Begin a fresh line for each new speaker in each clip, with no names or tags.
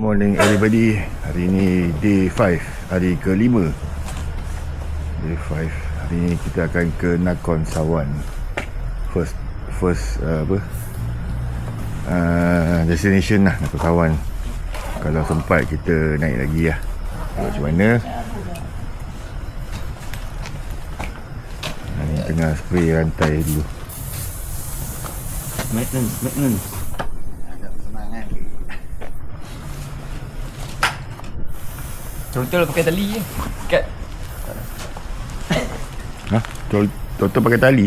morning everybody. Hari ni day 5, hari ke-5. Day 5. Hari ni kita akan ke Nakhon Sawan. First destination lah, Nakhon Sawan. Kalau sempat kita naik lagi lah. Macam mana? Ni tengah spray rantai dulu.
Maintenance. Total pakai tali je. Kat.
Ha? Total pakai tali?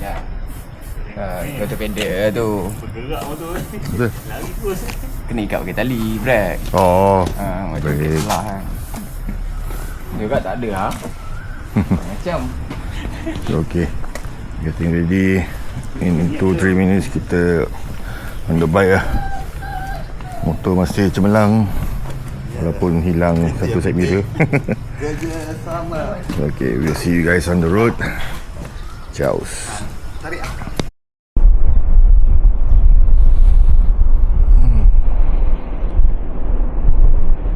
Ya. Total pendek tu.
Bergerak motor.
Betul?
Lari terus.
Kena ikat pakai tali, brek.
Oh,
Macam
baik.
Tesla kan. Dia kat tak ada lah. Macam.
Okay, getting ready. In 2-3 minutes kita on the bike lah. Motor masih cemerlang walaupun hilang satu side mirror.
Kerja sama.
Okay, we'll see you guys on the road. Ciao.
Tarik.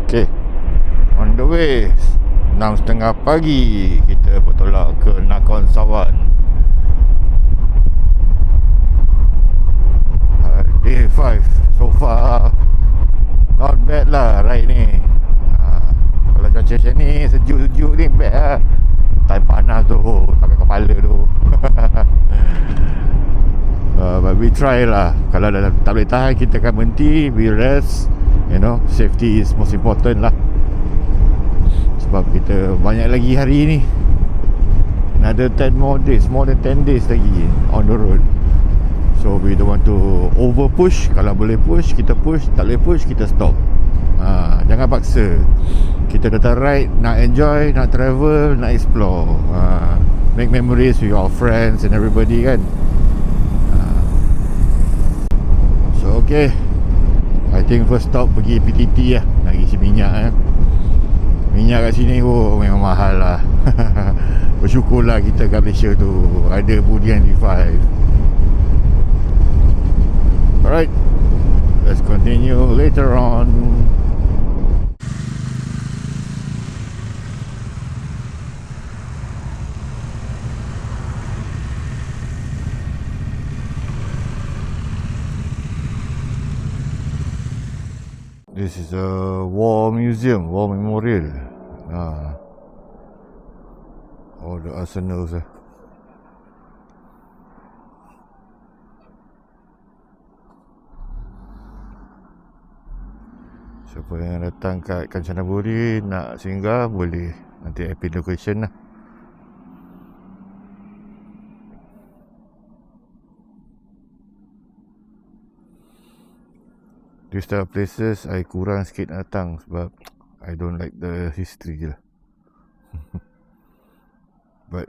Okay, on the way 6:30 pagi kita bertolak ke Nakhon Sawan. Day 5 so far not bad lah ride ni. Kalau cuaca macam ni sejuk-sejuk ni bad lah. Time panas tu pakai kepala tu. But we try lah. Kalau dah tak boleh tahan kita akan berhenti, we rest. You know, safety is most important lah. Sebab kita banyak lagi hari ni. Another 10 more days, more than 10 days lagi on the road. So we don't want to over push. Kalau boleh push, kita push. Tak boleh push, kita stop. Jangan paksa. Kita datang ride, nak enjoy, nak travel, nak explore. Make memories with your friends and everybody kan. So okay, I think first stop pergi PTT lah. Nak isi minyak minyak kat sini memang mahal lah. Bersyukurlah kita kat Malaysia tu ada Budian V5. Alright, let's continue later on. This is a war museum, war memorial. All the arsenals. Siapa yang datang kat Kanchanaburi nak singgah boleh. Nanti IP location lah. These type of places I kurang sikit nak datang sebab I don't like the history lah. But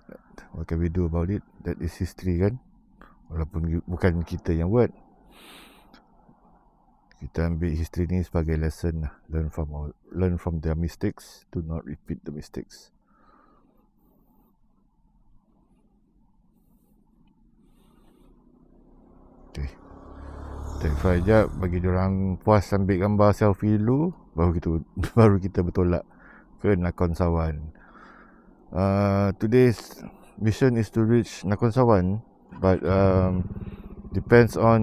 what can we do about it? That is history kan. Walaupun bukan kita yang buat. Kita ambil history ni sebagai lesson lah. Learn from their mistakes. Do not repeat the mistakes. Okay, take 5 jap bagi diorang puas ambil gambar selfie dulu, baru kita bertolak ke Nakhon Sawan. Today's mission is to reach Nakhon Sawan, but depends on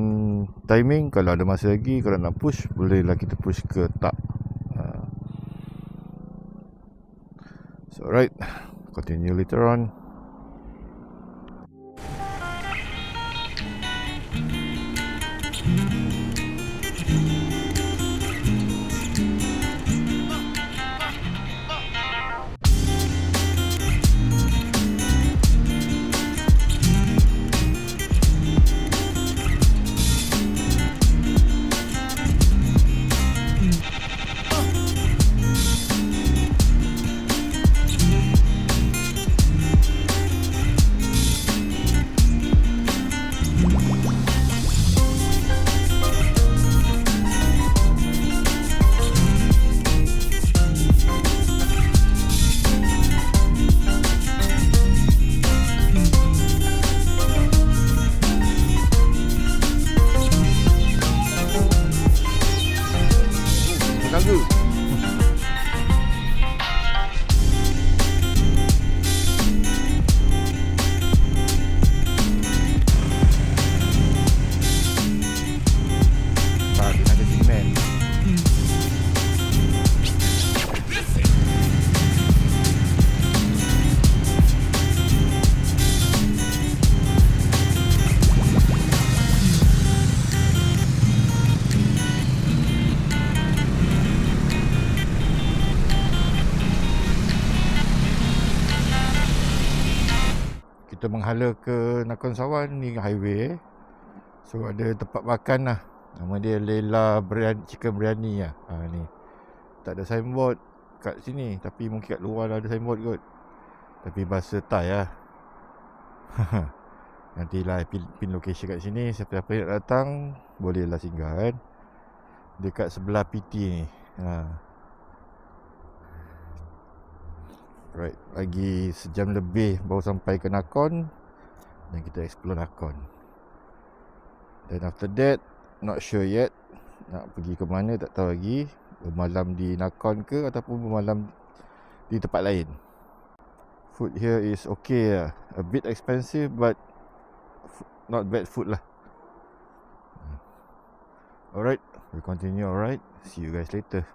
timing. Kalau ada masa lagi, kalau nak push, bolehlah kita push ke tak. So alright, continue later on. kita menghala ke Nakhon Sawan ni highway. So ada tempat makan lah. Nama dia Lela Chicken Biryani lah. Ni. Tak ada signboard kat sini, tapi mungkin kat luar ada signboard kot. Tapi bahasa Thai lah. Nantilah pin location kat sini. Siapa-siapa yang nak datang bolehlah singgah kan. Dekat sebelah PT ni. Right, lagi sejam lebih baru sampai ke Nakhon. Dan kita explore Nakhon. Then after that, not sure yet nak pergi ke mana, tak tahu lagi. Bermalam di Nakhon ke ataupun bermalam di tempat lain. Food here is okay lah. A bit expensive but not bad food lah. Alright, we continue. Alright, see you guys later.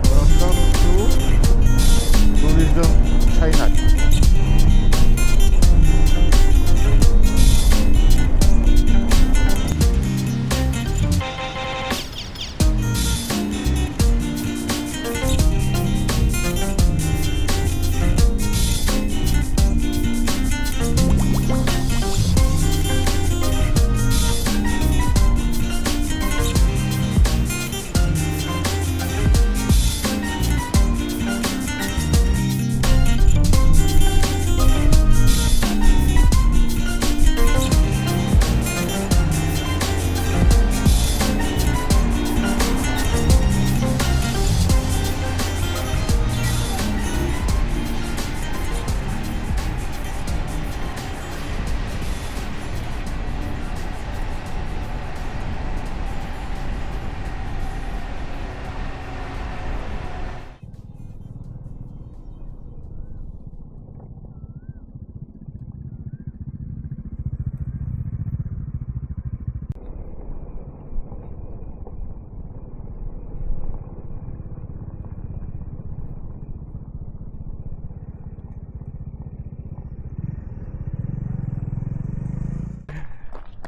Welcome to Tourism China.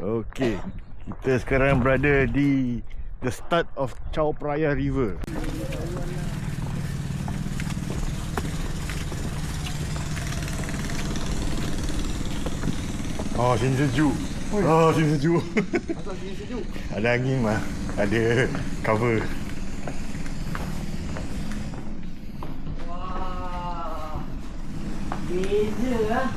Okey, kita sekarang berada di the start of Chao Phraya River. Oh, sini sejuk. Oh, sini sejuk.
Asal sini sejuk?
Ada angin mah, ada cover.
Wah, beza lah.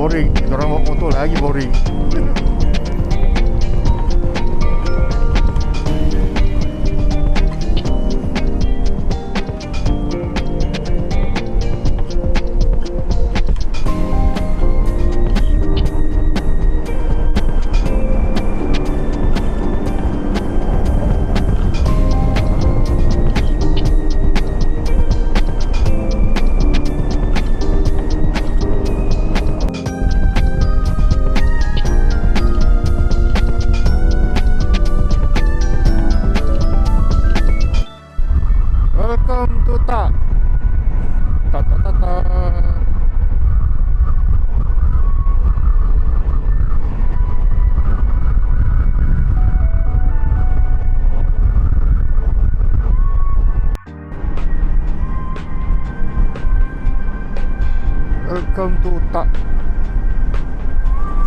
Boring, orang bawa motor lagi boring. Tak.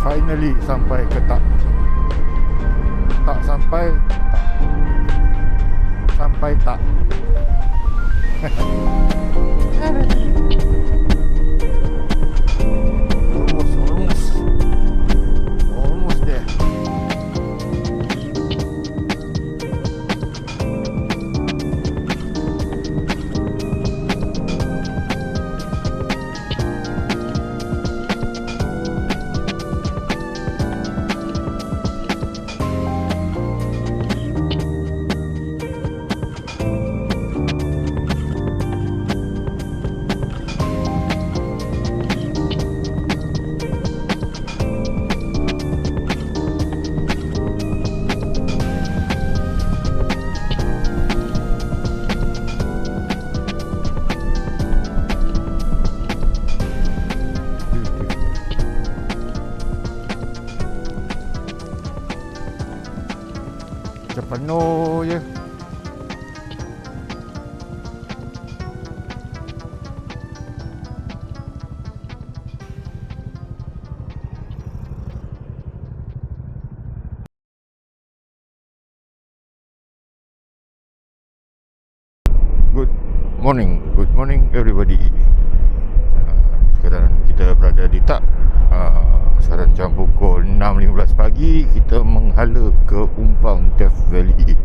Finally sampai ke Tak. Tak sampai Tak. Sampai Tak. Almost there. Macam penuh je. Good morning everybody. Sekarang kita berada di Tak. Sekarang jam pukul 6.15 pagi. Kita menghala ke Umpang Death Valley.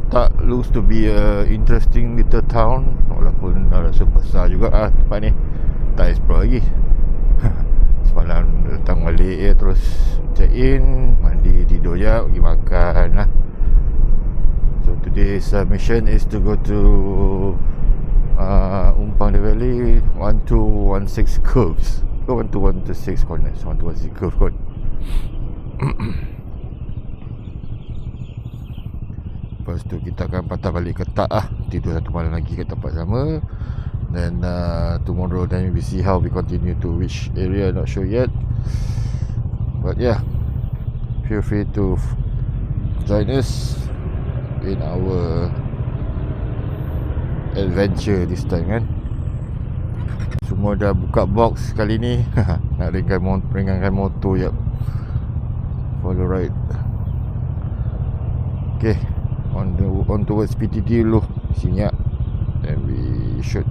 Tak looks to be a interesting little town. Walaupun rasa besar juga tempat ni. Tak explore lagi. Semalam datang balik ya, terus check in, mandi, tidur je, pergi makan lah. So today's mission is to go to Umpang Death Valley 1216 curves. 1216 corners, 1216 curve kot. Lepas tu kita akan patah balik ke Tak lah. Tidur satu malam lagi ke tempat sama. Then tomorrow then we see how we continue to which area, not sure yet. But yeah, feel free to join us in our adventure this time kan. Semua dah buka box kali ni. Nak ringankan motor je. Follow ride. Okay, on towards PTT dulu. Sinyak. Then we should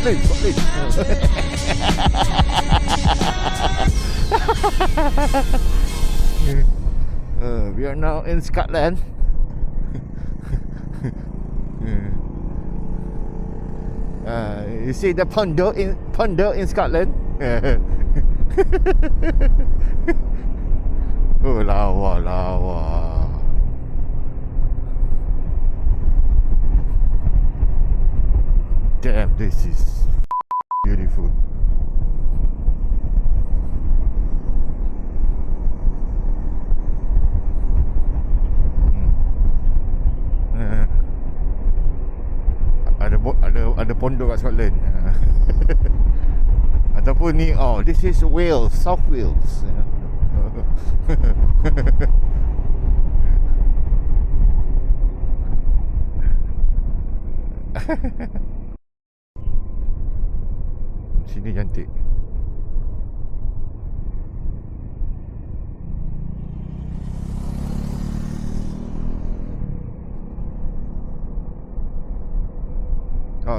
Scotland. We are now in Scotland. You see the ponder in Scotland. Oh, lawa. Damn, this is beautiful. Ada pondok kat Scotland. Ataupun ni, this is Wales, South Wales. Sini cantik.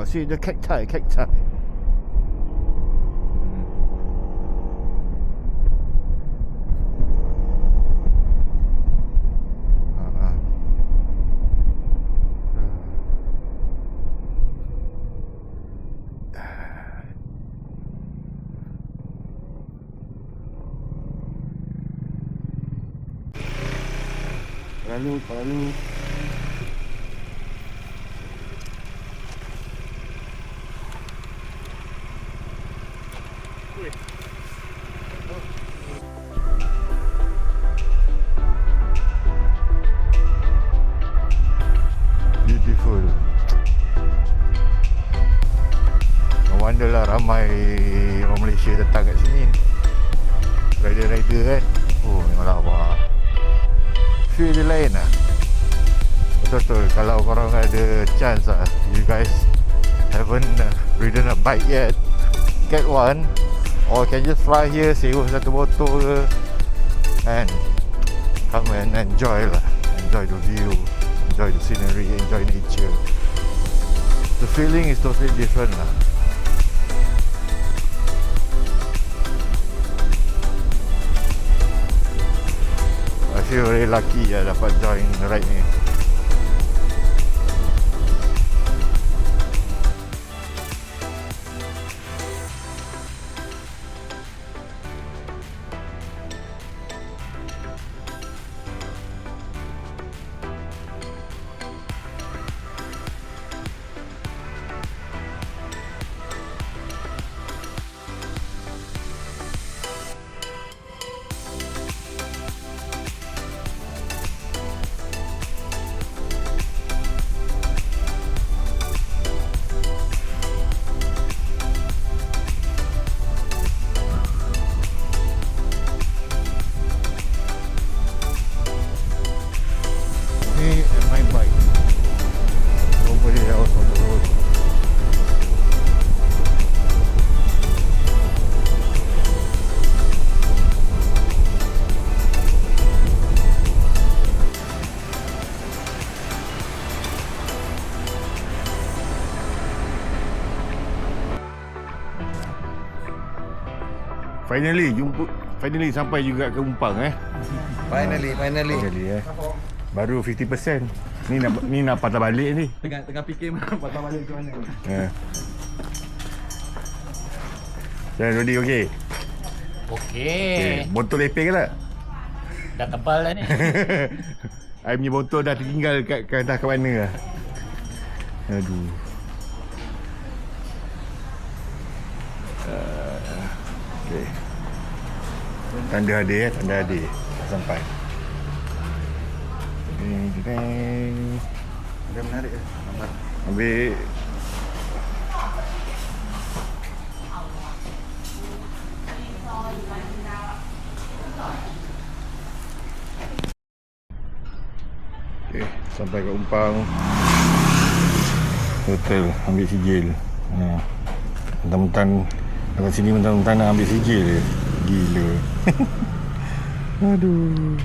See the cacti. Lalu. Beautiful. No wonder lah ramai orang Malaysia datang kat sini. Rider-rider kan. Oh, memang lawa. Feel dia lain lah. Betul-betul. Kalau korang ada chance lah, you guys haven't ridden a bike yet, get one. Or can just fly here, sewa satu motor ke, and come and enjoy lah. Enjoy the view, enjoy the scenery, enjoy nature. The feeling is totally different lah. I feel very lucky dapat join the ride ni. Finally sampai juga ke Umpang
Finally.
Baru 50%. Ni nak patah balik ni.
Tengah fikir patah balik ke mana.
Saya ready okey.
Okey.
Botol leping ke tak?
Dah tebal dah ni.
I punya botol dah tertinggal kat entah ke mana lah. Aduh. Okay. Tanda hadir tanda hadir. Sampai.
Ada menarik ke? Nampak.
Ambil okay, sampai ke Umpang hotel, ambil sijil. Mentang-mentang dekat sini mentang-mentang nak ambil sijil je. Gila. Aduh.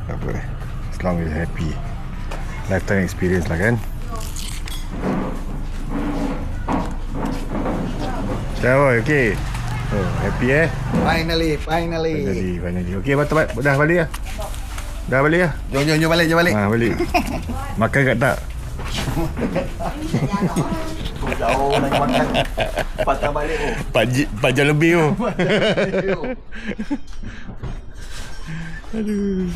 Tak apa. As long as happy. Lifetime experience lah kan. Dah boy, okey. Oh, happy
Finally.
Finally. Okey, dah balik dah. Dah balik dah.
Jom balik.
Ha, balik. Makan kat tak?
Jauh nak makan. Patah balik
4 jam lebih tu. Aduh.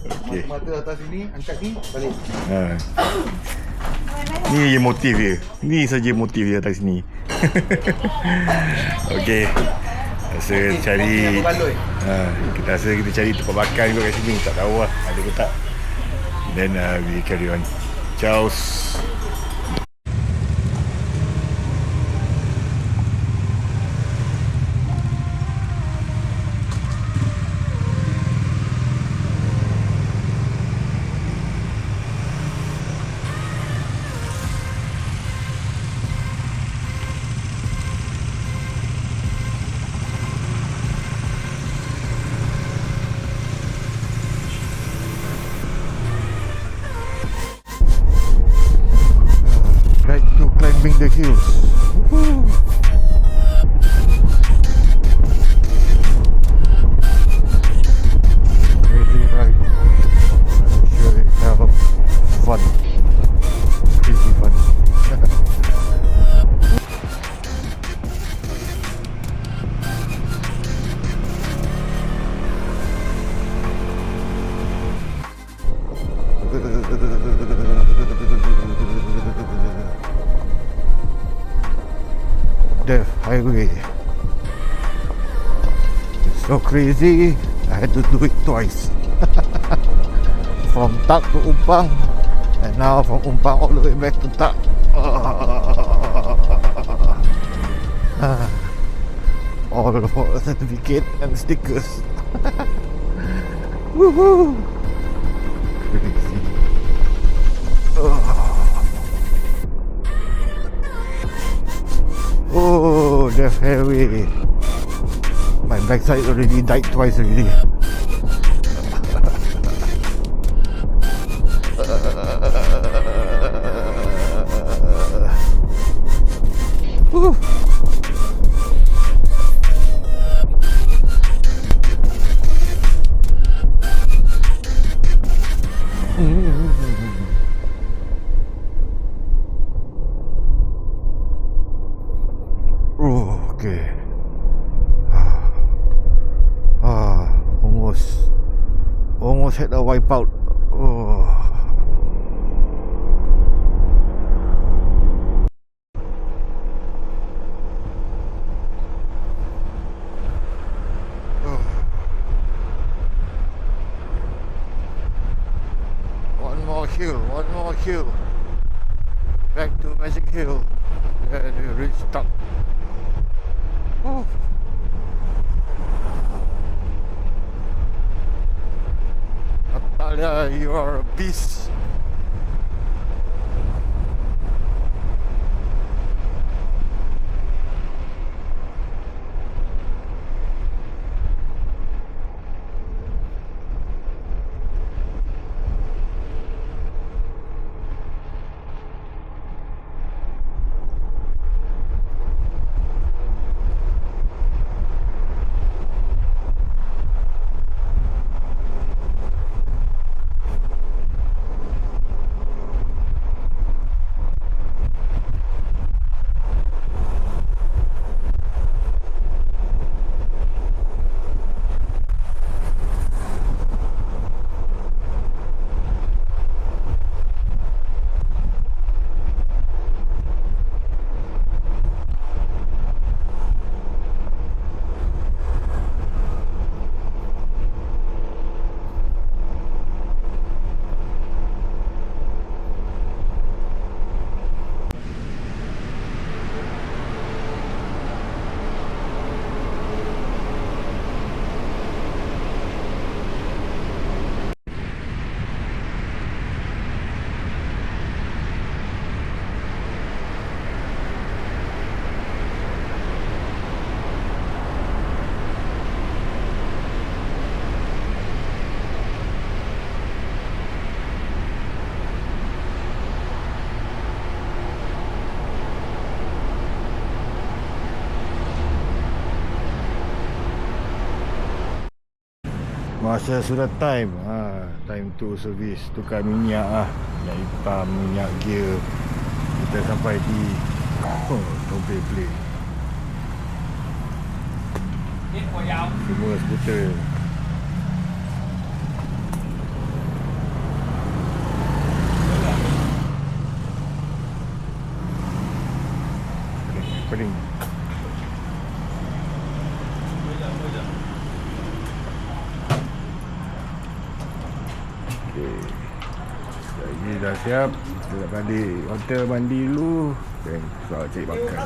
Okey.
Mata atas sini, angkat ni, balik.
Ha. Ni je motif dia. Ni saja motif dia atas sini. Okey. Rasa cari kita rasa kita cari tempat makan juga kat sini. Tak tahu lah ada ke tak. Then we carry on. Ciao. Back to climbing the hills. Woohoo. Really right. Sure have fun. Crazy fun. Death Highway. It's so crazy. I had to do it twice. From Tak to Umpang, and now from Umpang all the way back to Tak. All for a certificate and stickers. Woohoo! Crazy. Oh, Death Highway. My backside already died twice already. Woo. Oh, okay. Almost had a wipeout. Oh. One more hill. Back to Magic Hill. And we reached top. Oh. Natalia, you are a beast. masa sudah time. Time to service, tukar minyak lah. Minyak hitam, minyak gear. Kita sampai di Tompay Place. Semua skuter. Pening. Okey. Lagi dah siap. Kita nak balik hotel, mandi dulu. Dan soal cari makan.